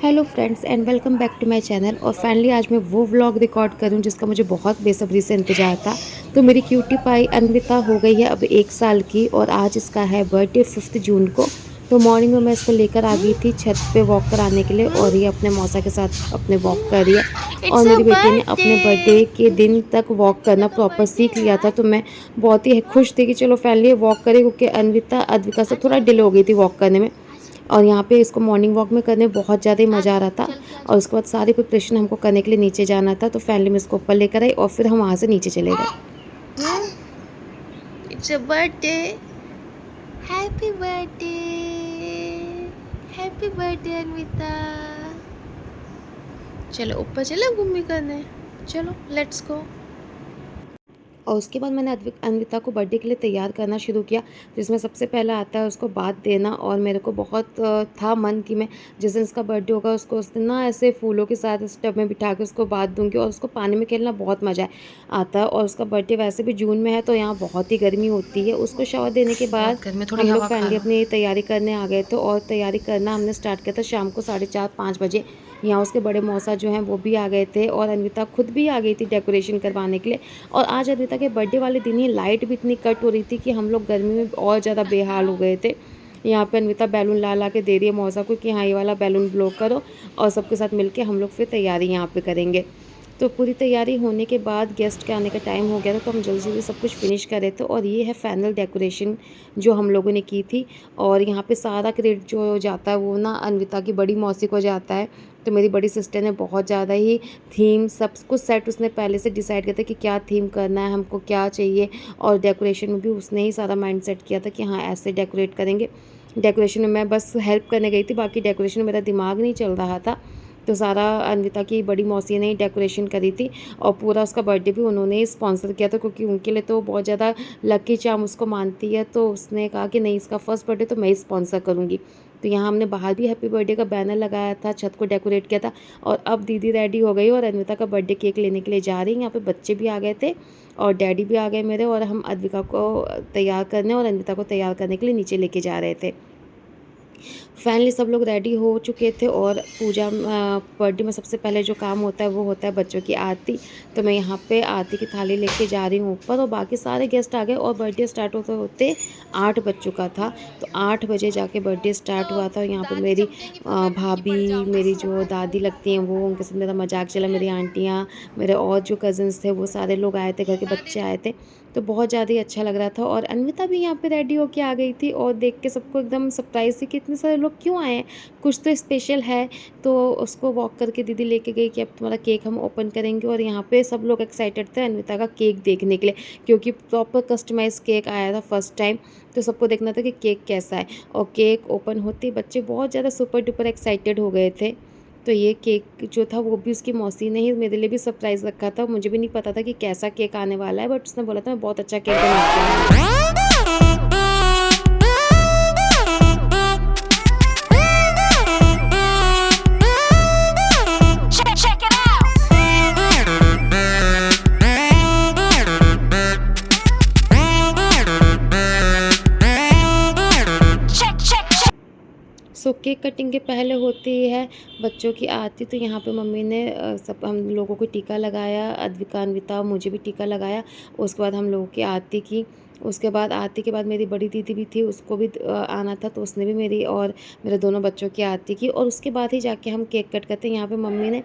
Hello friends and welcome back to my channel. और finally आज मैं वो व्लॉग रिकॉर्ड करूं जिसका मुझे बहुत बेसब्री से इंतजार था। तो मेरी क्यूटी पाई अन्विता हो गई है अब 1 साल की और आज इसका है बर्थडे 5 जून को। तो मॉर्निंग में मैं इसको लेकर आ गई थी छत पे वॉक कराने के लिए और ये अपने मौसा के साथ अपने वॉक कर रही है। और It's a मेरी बेटी ने अपने बर्थडे birthday. के दिन तक वॉक करना प्रॉपर सीख लिया था, तो मैं बहुत ही खुश थी कि चलो फाइनली वॉक करे, क्योंकि अन्विता अद्विका से थोड़ा डिले हो गई थी वॉक करने में। और यहाँ पे इसको मॉर्निंग वॉक में करने में बहुत ज़्यादा ही मज़ा आ रहा था। चल के आ और उसके बाद सारी प्रिपरेशन हमको करने के लिए नीचे जाना था, तो फैमिली में इसको ऊपर लेकर आई और फिर हम वहाँ से नीचे चले गए। It's a birthday. Happy birthday. Happy birthday Anvita. चलो ऊपर चले घूमने करने। चलो लेट्स गो। और उसके बाद मैंने अन्विता को बर्थडे के लिए तैयार करना शुरू किया, जिसमें सबसे पहला आता है उसको बात देना। और मेरे को बहुत था मन कि मैं जिस दिन उसका बर्थडे होगा उसको उस दिन ना ऐसे फूलों के साथ इस टब में बिठा के उसको बात दूंगी। और उसको पानी में खेलना बहुत मज़ा आता है। और उसका बर्थडे वैसे भी जून में है, तो यहाँ बहुत ही गर्मी होती है। उसको शावर देने के बाद बहुत गर्मी, थोड़ी हम लोग हवा खा फाइनली लो। अपनी तैयारी करने आ गए थे। और तैयारी करना हमने स्टार्ट किया था शाम को 4:30-5 बजे। यहाँ उसके बड़े मौसा जो हैं वो भी आ गए थे और अन्विता खुद भी आ गई थी डेकोरेशन करवाने के लिए। और आज अनीता के बर्थडे वाले दिन ही लाइट भी इतनी कट हो रही थी कि हम लोग गर्मी में और ज़्यादा बेहाल हो गए थे। यहाँ पे अनीता बैलून ला ला के दे रही है मौसा को कि हाँ ये वाला बैलून ब्लो करो, और सबके साथ मिलके हम लोग फिर तैयारी यहाँ पे करेंगे। तो पूरी तैयारी होने के बाद गेस्ट के आने का टाइम हो गया था, तो हम जल्दी जल्दी सब कुछ फिनिश कर रहे थे। और ये है फाइनल डेकोरेशन जो हम लोगों ने की थी। और यहाँ पे सारा क्रेडिट जो जाता है वो ना अन्विता की बड़ी मौसी को जाता है। तो मेरी बड़ी सिस्टर ने बहुत ज़्यादा ही थीम सब कुछ सेट उसने पहले से डिसाइड किया था कि क्या थीम करना है, हमको क्या चाहिए। और डेकोरेशन में भी उसने ही सारा माइंड सेट किया था कि हाँ ऐसे डेकोरेट करेंगे। डेकोरेशन में मैं बस हेल्प करने गई थी, बाकी डेकोरेशन में मेरा दिमाग नहीं चल रहा था। तो सारा अन्विता की बड़ी मौसी ने ही डेकोरेशन करी थी। और पूरा उसका बर्थडे भी उन्होंने ही स्पॉन्सर किया था, क्योंकि उनके लिए तो बहुत ज़्यादा लकी चार्म उसको मानती है। तो उसने कहा कि नहीं, इसका फर्स्ट बर्थडे तो मैं ही स्पॉन्सर करूँगी। तो यहाँ हमने बाहर भी हैप्पी बर्थडे का बैनर लगाया था, छत को डेकोरेट किया था। और अब दीदी रेडी हो गई और अन्विता का बर्थडे केक लेने के लिए जा रही हैं। यहाँ पे बच्चे भी आ गए थे और डैडी भी आ गए मेरे, और हम अद्विका को तैयार करने और अन्विता को तैयार करने के लिए नीचे लेके जा रहे थे। फाइनली सब लोग रेडी हो चुके थे। और पूजा बर्थडे में सबसे पहले जो काम होता है वो होता है बच्चों की आरती। तो मैं यहाँ पे आरती की थाली लेके जा रही हूँ ऊपर, और बाकी सारे गेस्ट आ गए। और बर्थडे स्टार्ट होते होते 8 बज चुका था। तो 8 बजे जाके बर्थडे स्टार्ट हुआ था। और यहाँ पे दादी मेरी समझेंगी पक्का नहीं, ये पड़ भाभी, जाओगे मेरी जो समझ। दादी लगती हैं वो, उनके साथ मेरा मजाक चला। मेरी आंटियाँ, मेरे और जो कज़न्स थे वो सारे लोग आए थे, घर के दादी बच्चे आए थे। तो बहुत ज़्यादा ही अच्छा लग रहा था। और अन्विता भी यहाँ पे रेडी होके आ गई थी और देख के सबको एकदम सरप्राइज थी कि इतने सारे लोग क्यों आए हैं, कुछ तो स्पेशल है। तो उसको वॉक करके दीदी लेके गई कि अब तुम्हारा केक हम ओपन करेंगे। और यहाँ पे सब लोग एक्साइटेड थे अन्विता का केक देखने के लिए, क्योंकि प्रॉपर कस्टमाइज केक आया था फर्स्ट टाइम। तो सबको देखना था कि केक कैसा है। और केक ओपन होते ही बच्चे बहुत ज़्यादा सुपर डुपर एक्साइटेड हो गए थे। तो ये केक जो था वो भी उसकी मौसी ने ही मेरे लिए भी सरप्राइज़ रखा था। मुझे भी नहीं पता था कि कैसा केक आने वाला है, बट उसने बोला था मैं बहुत अच्छा केक बनाती हूँ। Check it out. Check. So cake cutting के पहले होती है बच्चों की आरती। तो यहाँ पे मम्मी ने सब हम लोगों को टीका लगाया, अद्विका, अन्विता, मुझे भी टीका लगाया। उसके बाद हम लोगों की आरती की। उसके बाद आरती के बाद मेरी बड़ी दीदी भी थी, उसको भी आना था, तो उसने भी मेरी और मेरे दोनों बच्चों की आरती की। और उसके बाद ही जाके हम केक कट करते हैं। यहाँ पे मम्मी ने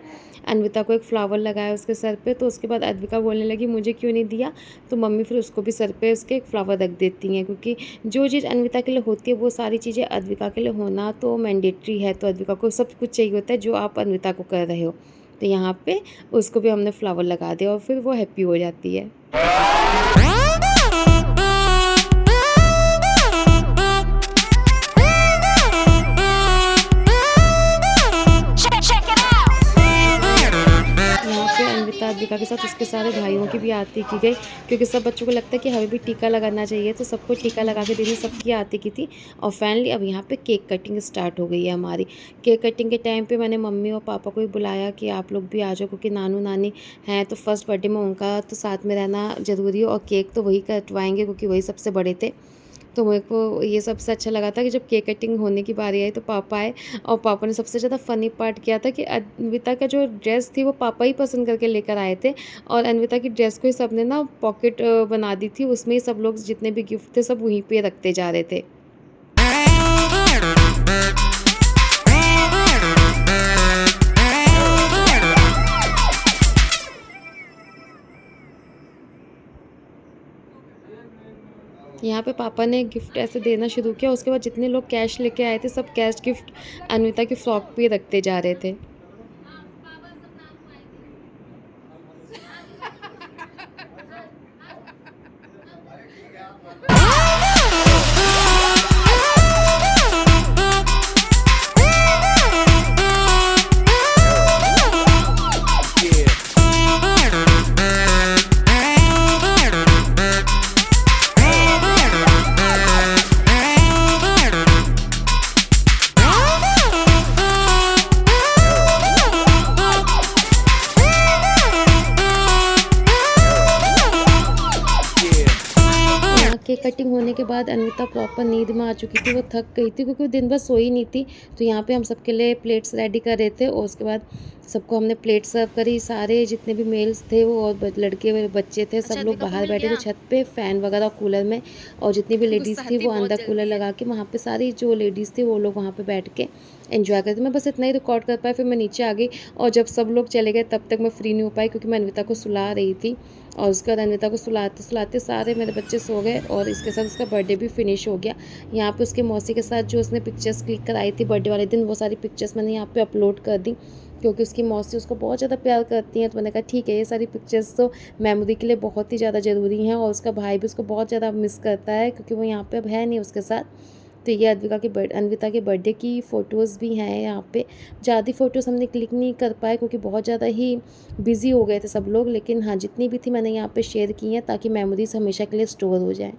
अन्विता को एक फ्लावर लगाया उसके सर पे। तो उसके बाद अद्विका बोलने लगी मुझे क्यों नहीं दिया। तो मम्मी फिर उसको भी सर पे उसके एक फ्लावर रख देती हैं, क्योंकि जो चीज़ अन्विता के लिए होती है वो सारी चीज़ें अद्विका के लिए होना तो मैंडेटरी है। तो अद्विका को सब कुछ चाहिए होता है जो आप अन्विता को कर रहे हो। तो यहाँ पे उसको भी हमने फ्लावर लगा दिया और फिर वो हैप्पी हो जाती है। Check it out. यहाँ पे अन्विता अद्विका के साथ उसके सारे भाइयों की भी आरती की गई, क्योंकि सब बच्चों को लगता है कि हमें भी टीका लगाना चाहिए। तो सबको टीका लगा के दीदी सबकी आरती की थी। और फाइनली अब यहाँ पे केक कटिंग स्टार्ट हो गई है हमारी। केक कटिंग के टाइम पे मैंने मम्मी और पापा को भी बुलाया कि आप लोग भी आ जाओ, क्योंकि नानू नानी हैं तो फर्स्ट बर्थडे में उनका तो साथ में रहना ज़रूरी है। और केक तो वही कटवाएंगे क्योंकि वही सबसे बड़े थे। तो मेरे को ये सबसे अच्छा लगा था कि जब केक कटिंग होने की बारी आई तो पापा आए और पापा ने सबसे ज़्यादा फ़नी पार्ट किया था कि अन्विता का जो ड्रेस थी वो पापा ही पसंद करके लेकर आए थे और अन्विता की ड्रेस को ही सबने ना पॉकेट बना दी थी, उसमें ही सब लोग जितने भी गिफ्ट थे सब वहीं पे रखते जा रहे थे। यहाँ पे पापा ने गिफ्ट ऐसे देना शुरू किया, उसके बाद जितने लोग कैश लेके आए थे सब कैश गिफ्ट अन्विता की फ्रॉक पे ही रखते जा रहे थे। यहाँ केक कटिंग होने के बाद अन्विता प्रॉपर नींद में आ चुकी थी, वो थक गई थी क्योंकि वो दिन भर सोई नहीं थी। तो यहाँ पे हम सबके लिए प्लेट्स रेडी कर रहे थे और उसके बाद सबको हमने प्लेट सर्व करी। सारे जितने भी मेल्स थे वो और लड़के व बच्चे थे सब लोग बाहर बैठे थे छत पे फ़ैन वगैरह कूलर में, और जितनी भी लेडीज़ थी वो अंदर कूलर लगा के वहाँ पे सारी जो लेडीज़ थी वो लोग वहाँ पे बैठ के एंजॉय करते। मैं बस इतना ही रिकॉर्ड कर पाई, फिर मैं नीचे आ गई और जब सब लोग चले गए तब तक मैं फ्री नहीं हो पाई क्योंकि मैं अन्विता को सुला रही थी और उसके बाद अन्विता को सुलाते सुलाते सारे मेरे बच्चे सो गए और इसके साथ उसका बर्थडे भी फिनिश हो गया। यहाँ पे उसके मौसी के साथ जो उसने पिक्चर्स क्लिक कराई थी बर्थडे वाले दिन वो सारी पिक्चर्स मैंने यहाँ पे अपलोड कर दी क्योंकि उसकी मौसी उसको बहुत ज़्यादा प्यार करती हैं। तो मैंने कहा ठीक है, ये सारी पिक्चर्स तो मेमोरी के लिए बहुत ही ज़्यादा ज़रूरी हैं और उसका भाई भी उसको बहुत ज़्यादा मिस करता है क्योंकि वो यहाँ पे अब है नहीं उसके साथ। तो ये अन्विता के बर्थडे की फ़ोटोज़ भी हैं यहाँ पे। ज़्यादा फ़ोटोज़ हमने क्लिक नहीं कर पाए क्योंकि बहुत ज़्यादा ही बिज़ी हो गए थे सब लोग, लेकिन हाँ जितनी भी थी मैंने यहाँ पे शेयर की हैं ताकि मेमोरीज़ हमेशा के लिए स्टोर हो जाएँ।